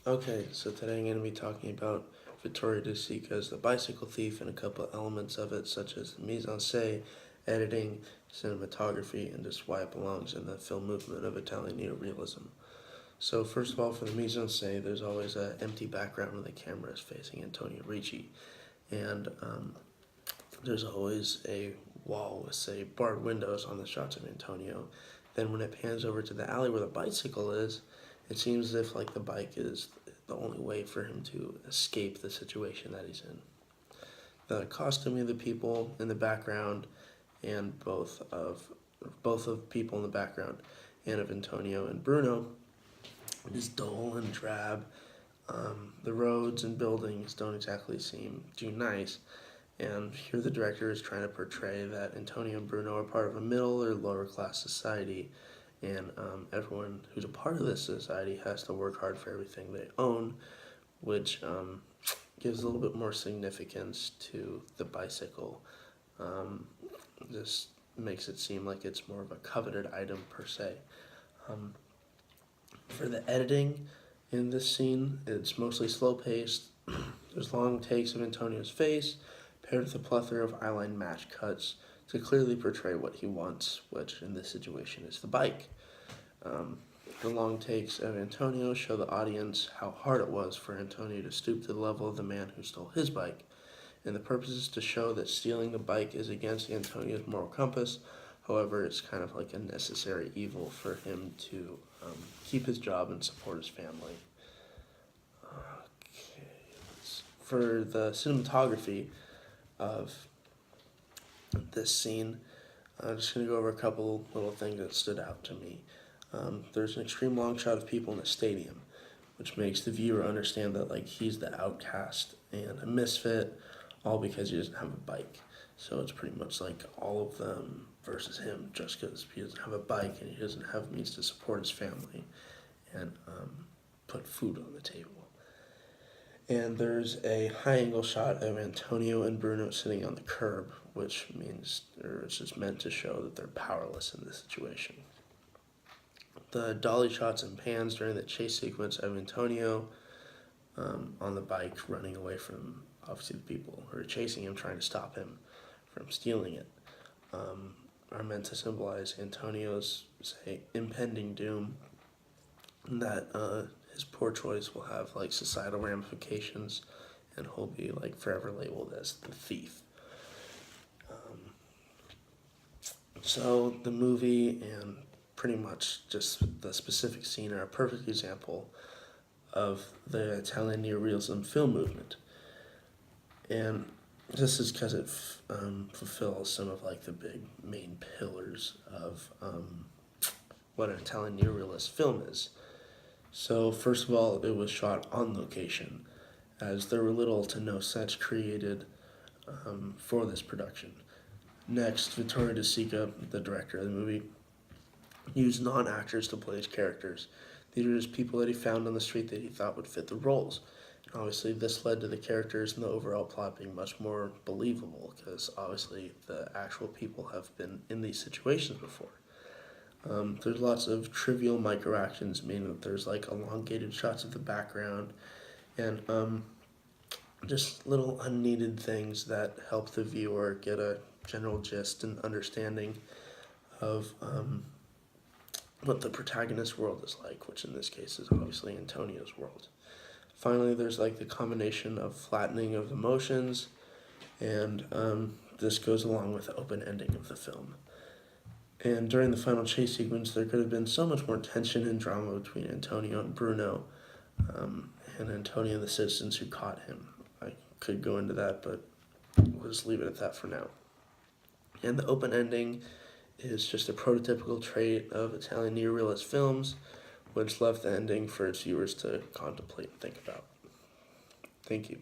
Okay, so today I'm going to be talking about Vittorio De Sica's The Bicycle Thief and a couple elements of it, such as mise-en-scène, editing, cinematography, and just why it belongs in the film movement of Italian neorealism. So first of all, for the mise-en-scène, there's always an empty background when the camera is facing Antonio Ricci, and there's always a wall with, say, barred windows on the shots of Antonio. Then when it pans over to the alley where the bicycle is, it seems as if like the bike is the only way for him to escape the situation that he's in. The costuming of the people in the background and both of people in the background and of Antonio and Bruno is dull and drab. The roads and buildings don't exactly seem too nice, and here the director is trying to portray that Antonio and Bruno are part of a middle or lower class society, and everyone who's a part of this society has to work hard for everything they own, which gives a little bit more significance to the bicycle. This makes it seem like it's more of a coveted item per se. For the editing in this scene, it's mostly slow-paced. There's long takes of Antonio's face, paired with a plethora of eyeline match cuts to clearly portray what he wants, which in this situation is the bike. The long takes of Antonio show the audience how hard it was for Antonio to stoop to the level of the man who stole his bike, and the purpose is to show that stealing the bike is against Antonio's moral compass. However, it's kind of like a necessary evil for him to keep his job and support his family. Okay, for the cinematography of this scene, I'm just going to go over a couple little things that stood out to me. There's an extreme long shot of people in a stadium, which makes the viewer understand that like he's the outcast and a misfit, all because he doesn't have a bike. So it's pretty much like all of them versus him, just because he doesn't have a bike and he doesn't have means to support his family and put food on the table. And there's a high-angle shot of Antonio and Bruno sitting on the curb, which means, or it's just meant to show that they're powerless in this situation. The dolly shots and pans during the chase sequence of Antonio on the bike running away from, obviously, the people who are chasing him, trying to stop him from stealing it, are meant to symbolize Antonio's, say, impending doom, that his poor choice will have like societal ramifications, and he'll be like forever labeled as the thief. So the movie and pretty much just the specific scene are a perfect example of the Italian neorealism film movement, and this is because it fulfills some of like the big main pillars of what an Italian neorealist film is. So first of all, it was shot on location, as there were little to no sets created for this production. Next, Vittorio De Sica, the director of the movie, used non-actors to play his characters. These were just people that he found on the street that he thought would fit the roles. And obviously, this led to the characters and the overall plot being much more believable, because obviously the actual people have been in these situations before. There's lots of trivial micro-actions, meaning that there's like elongated shots of the background and just little unneeded things that help the viewer get a general gist and understanding of what the protagonist's world is like, which in this case is obviously Antonio's world. Finally, there's like the combination of flattening of emotions, and this goes along with the open ending of the film. And during the final chase sequence, there could have been so much more tension and drama between Antonio and Bruno, and Antonio and the citizens who caught him. I could go into that, but we'll just leave it at that for now. And the open ending is just a prototypical trait of Italian neorealist films, which left the ending for its viewers to contemplate and think about. Thank you.